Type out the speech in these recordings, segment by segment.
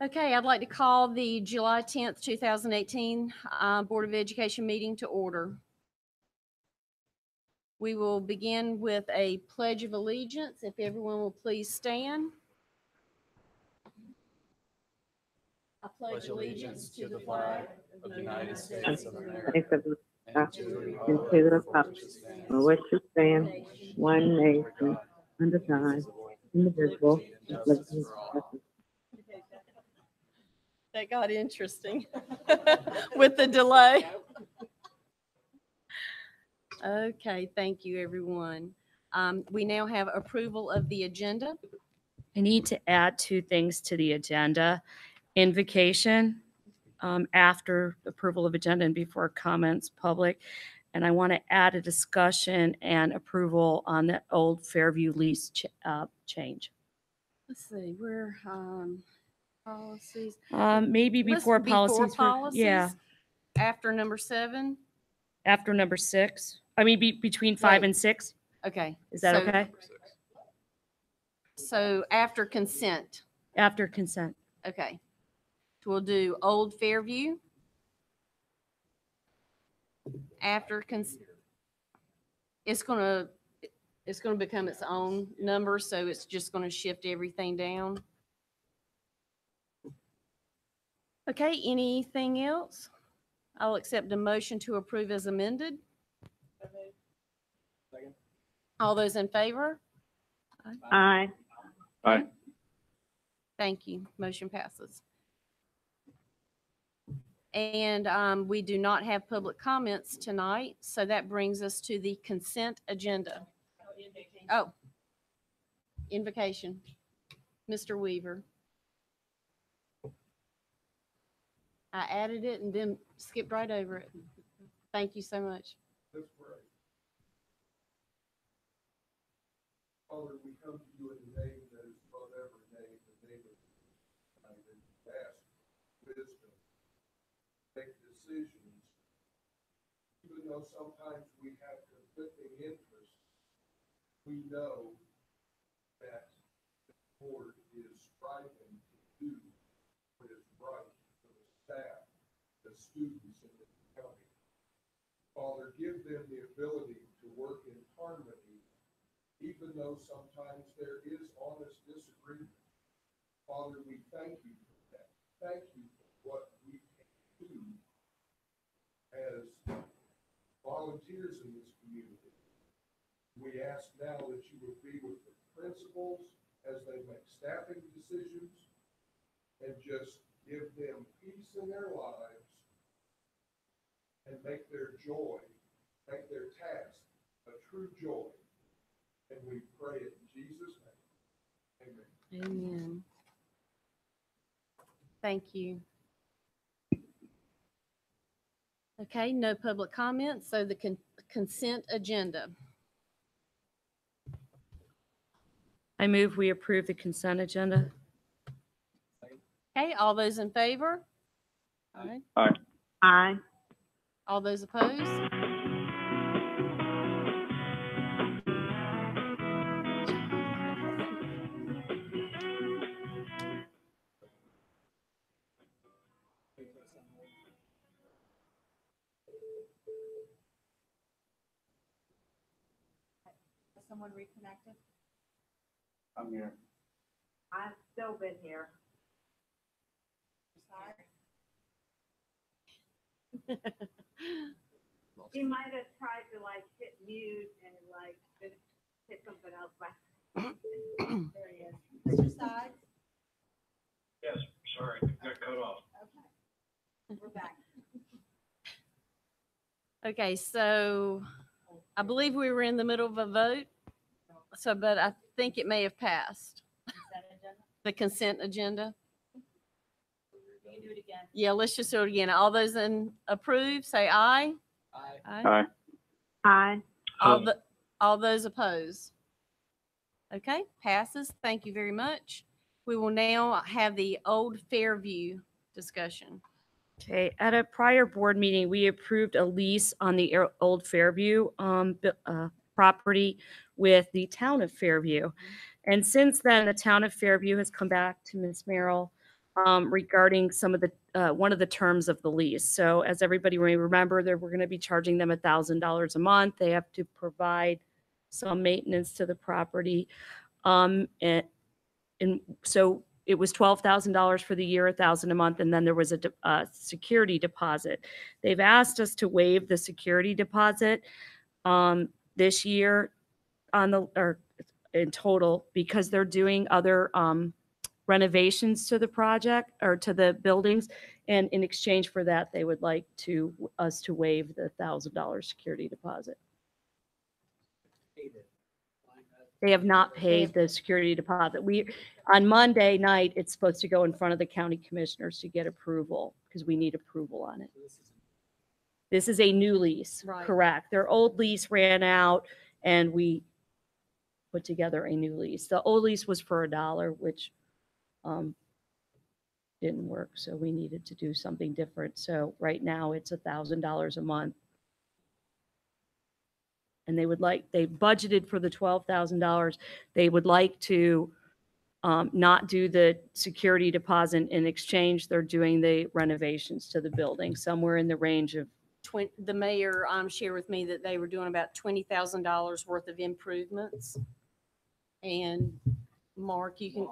Okay, I'd like to call the July 10th, 2018 Board of Education meeting to order. We will begin with a Pledge of Allegiance. If everyone will please stand. I pledge allegiance to the flag of the United States of America and to the republic for which it stands, one nation, under God, indivisible, with liberty and justice. That got interesting with the delay. Okay, thank you, everyone. We now have approval of the agenda. I need to add two things to the agenda. Invocation after approval of agenda and before comments public. And I want to add a discussion and approval on the old Fairview lease change. Let's see, we're policies. Maybe before policies. Yeah. After number 7. After number 6. I mean, between 5 and 6. Okay. Is that okay? So after consent. After consent. Okay. So we'll do Old Fairview. After consent. It's gonna become its own number, so it's just gonna shift everything down. Okay, anything else? I'll accept a motion to approve as amended. Second. All those in favor? Aye. Aye. Thank you. Motion passes. And we do not have public comments tonight, so that brings us to the consent agenda. Oh, invocation. Mr. Weaver. I added it and then skipped right over it. Thank you so much. That's great. Father, we come to you in a name that is above every name, the name of God, and ask wisdom, make decisions. Even though sometimes we have conflicting interests, we know that the board is striving to do what is right for the staff, the students in the county. Father, give them the ability to work in harmony, even though sometimes there is honest disagreement. Father, we thank you for that. Thank you for what we can do as volunteers in this community. We ask now that you would be with the principals as they make staffing decisions and just give them peace in their lives and make their joy, make their task a true joy. And we pray it in Jesus' name. Amen. Amen. Thank you. Okay, no public comments, so the consent agenda. I move we approve the consent agenda. Okay, all those in favor? Aye. Aye. Aye. All those opposed? Someone reconnected? I'm here. I've still been here. Sorry. She might have tried to hit mute and hit something else back. There he is. Mr. Sides? Yes, sorry, got cut off. Okay. We're back. Okay, so I believe we were in the middle of a vote, but I think it may have passed. The consent agenda. We can do it again. Yeah, let's just do it again. All those in approve, say aye. Aye. Aye. All those opposed. Okay, passes. Thank you very much. We will now have the Old Fairview discussion. Okay, at a prior board meeting, we approved a lease on the old Fairview property with the town of Fairview. And since then, the town of Fairview has come back to Ms. Merrill regarding some of the, one of the terms of the lease. So as everybody may remember, we're going to be charging them $1,000 a month. They have to provide some maintenance to the property. And so it was $12,000 for the year, $1,000 a month, and then there was a security deposit. They've asked us to waive the security deposit this year or in total, because they're doing other renovations to the project or to the buildings, and in exchange for that, they would like us to waive the $1,000 security deposit. They have not paid the security deposit. On Monday night, it's supposed to go in front of the county commissioners to get approval, because we need approval on it. This is a new lease, Right. correct? Their old lease ran out, and we put together a new lease. The old lease was for $1, which didn't work, so we needed to do something different. So right now, it's $1,000 a month. And they budgeted for the $12,000. They would like to not do the security deposit. In exchange, they're doing the renovations to the building, somewhere in the range of, The mayor shared with me that they were doing about $20,000 worth of improvements. And Mark, you can,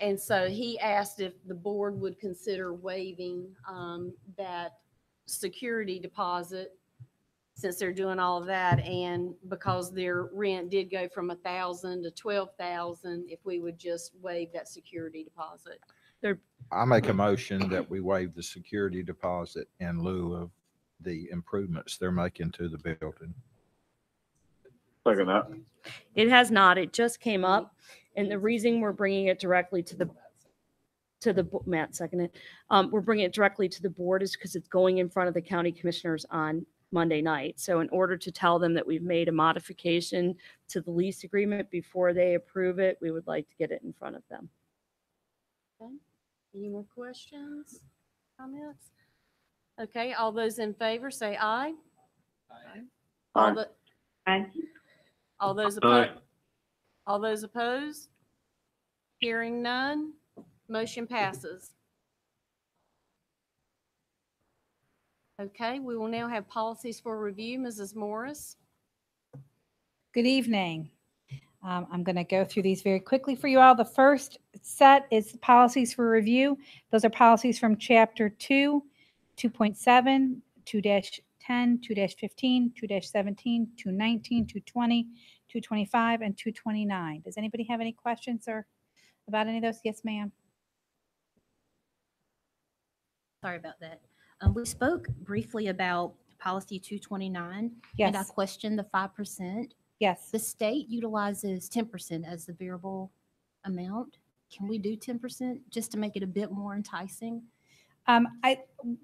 and so he asked if the board would consider waiving that security deposit, since they're doing all of that, and because their rent did go from $1,000 to $12,000, if we would just waive that security deposit. I make a motion that we waive the security deposit in lieu of the improvements they're making to the building. Second that. it has not, it just came up. And the reason we're bringing it directly to the Matt seconded. We're bringing it directly to the board is because it's going in front of the county commissioners on Monday night. So in order to tell them that we've made a modification to the lease agreement before they approve it, we would like to get it in front of them. Okay. Any more questions, comments? Okay, all those in favor say aye. All the, all those opposed? All those opposed? Hearing none, motion passes. Okay, we will now have policies for review. Mrs. Morris? Good evening. I'm going to go through these very quickly for you all. The first set is policies for review. Those are policies from Chapter 2, 2.7, 2-10, 2-15, 2-17, 219, 220, 225, and 229. Does anybody have any questions or about any of those? Yes, ma'am. Sorry about that. We spoke briefly about policy 229, and I Yes. questioned the 5%. Yes. The state utilizes 10% as the variable amount. Can we do 10% just to make it a bit more enticing?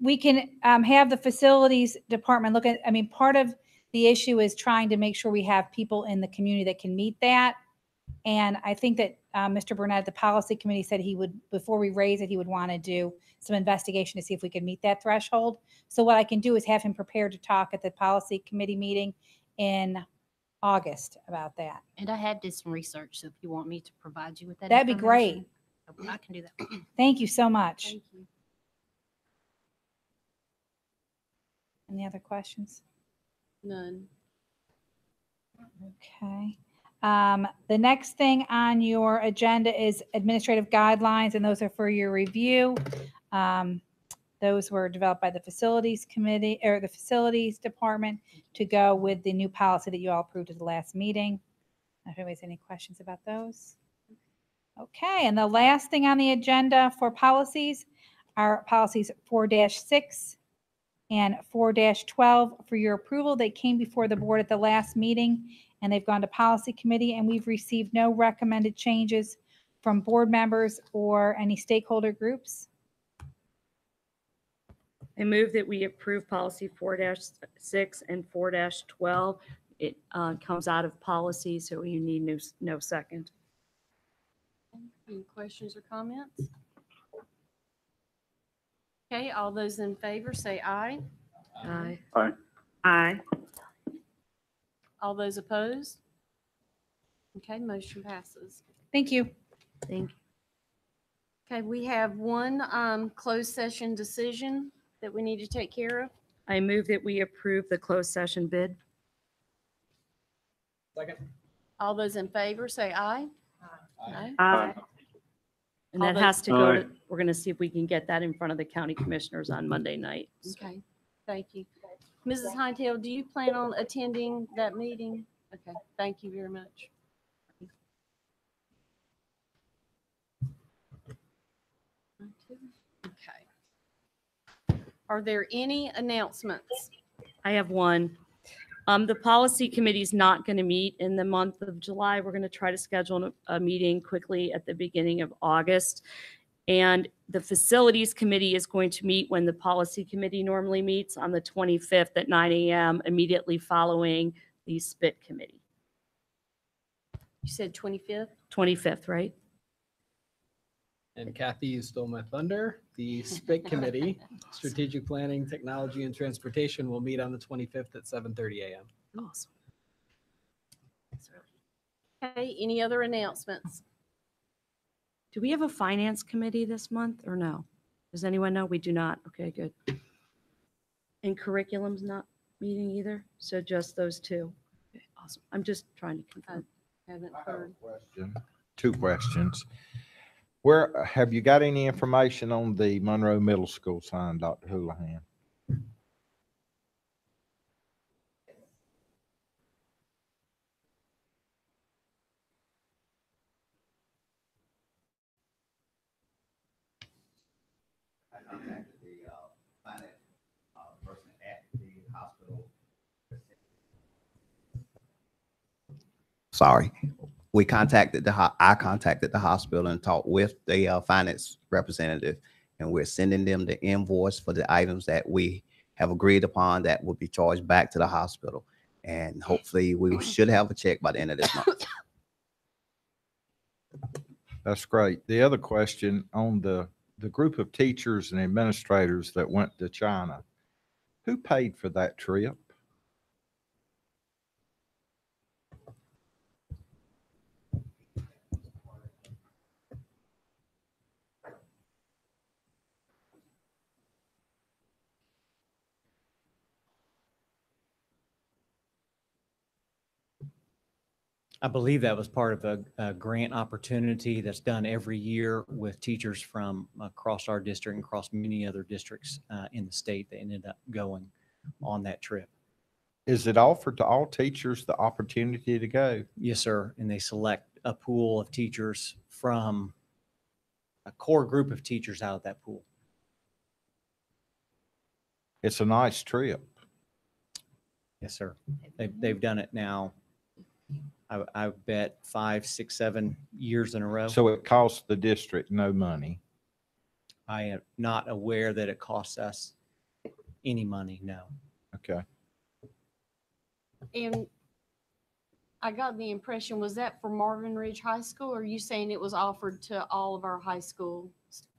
We can have the facilities department look at, part of the issue is trying to make sure we have people in the community that can meet that. And I think that Mr. Burnett, the policy committee, said he would, before we raise it, he would want to do some investigation to see if we could meet that threshold. So what I can do is have him prepared to talk at the policy committee meeting in August about that. And I have did some research, so if you want me to provide you with that That'd be great. information, I can do that. Thank you so much. Thank you. Any other questions? None. Okay. The next thing on your agenda is administrative guidelines, and those are for your review. Those were developed by the facilities committee or the facilities department to go with the new policy that you all approved at the last meeting. If anybody has any questions about those. Okay, and the last thing on the agenda for policies are policies 4-6 and 4-12 for your approval. They came before the board at the last meeting, and they've gone to policy committee, and we've received no recommended changes from board members or any stakeholder groups. I move that we approve policy 4-6 and 4-12. It comes out of policy, so you need no second. Any questions or comments? Okay, all those in favor say aye. Aye. Aye. All those opposed? Okay, motion passes. Thank you. Thank you. Okay, we have one closed session decision that we need to take care of. I move that we approve the closed session bid. Second. All those in favor, say aye. Aye. And All that those- has to go to, we're going to see if we can get that in front of the county commissioners on Monday night. Okay, thank you. Mrs. Hightail, do you plan on attending that meeting? Okay, thank you very much. Okay. Are there any announcements? I have one. The policy committee is not going to meet in the month of July. We're going to try to schedule a meeting quickly at the beginning of August. And the facilities committee is going to meet when the policy committee normally meets on the 25th at 9 a.m. immediately following the SPIT committee. You said 25th? 25th, right? And Kathy, you stole my thunder. The SPIC Committee, Strategic Planning, Technology, and Transportation, will meet on the 25th at 7:30 a.m. Awesome. Okay, any other announcements? Do we have a finance committee this month or no? Does anyone know? We do not. Okay, good. And curriculum's not meeting either? So just those two? Okay, awesome. I'm just trying to confirm. Haven't I have heard. a question. Two questions. Where, have you got any information on the Monroe Middle School sign, Dr. Houlihan? I contacted the finance person at the hospital. Sorry, we contacted I contacted the hospital and talked with the finance representative, and we're sending them the invoice for the items that we have agreed upon that will be charged back to the hospital. And hopefully we should have a check by the end of this month. That's great. The other question on the group of teachers and administrators that went to China, who paid for that trip? I believe that was part of a grant opportunity that's done every year with teachers from across our district and across many other districts in the state that ended up going on that trip. Is it offered to all teachers the opportunity to go? Yes, sir. And they select a pool of teachers from a core group of teachers out of that pool. It's a nice trip. Yes, sir. They've done it now. I bet 5, 6, 7 years in a row. So it costs the district no money. I am not aware that it costs us any money. No. Okay. And I got the impression, was that for Marvin Ridge High School, or are you saying it was offered to all of our high school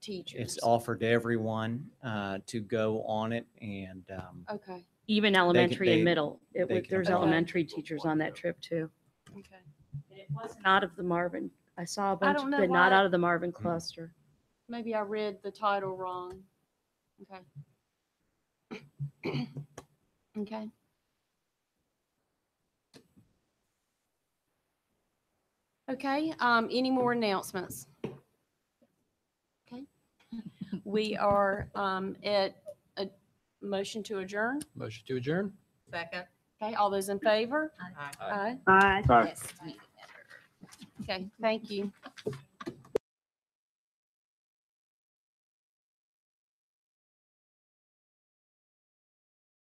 teachers? It's offered to everyone to go on it, and Okay, Even elementary and they- middle. they can There's apply. elementary teachers on that trip too. okay. And it was not of the Marvin. I saw a bunch, don't know but not why- out of the Marvin cluster. Maybe I read the title wrong. Okay. Okay. Okay, any more announcements? Okay. We are at a motion to adjourn. Motion to adjourn. Second. Okay, all those in favor? Aye. Aye. Aye. Yes. Okay, thank you.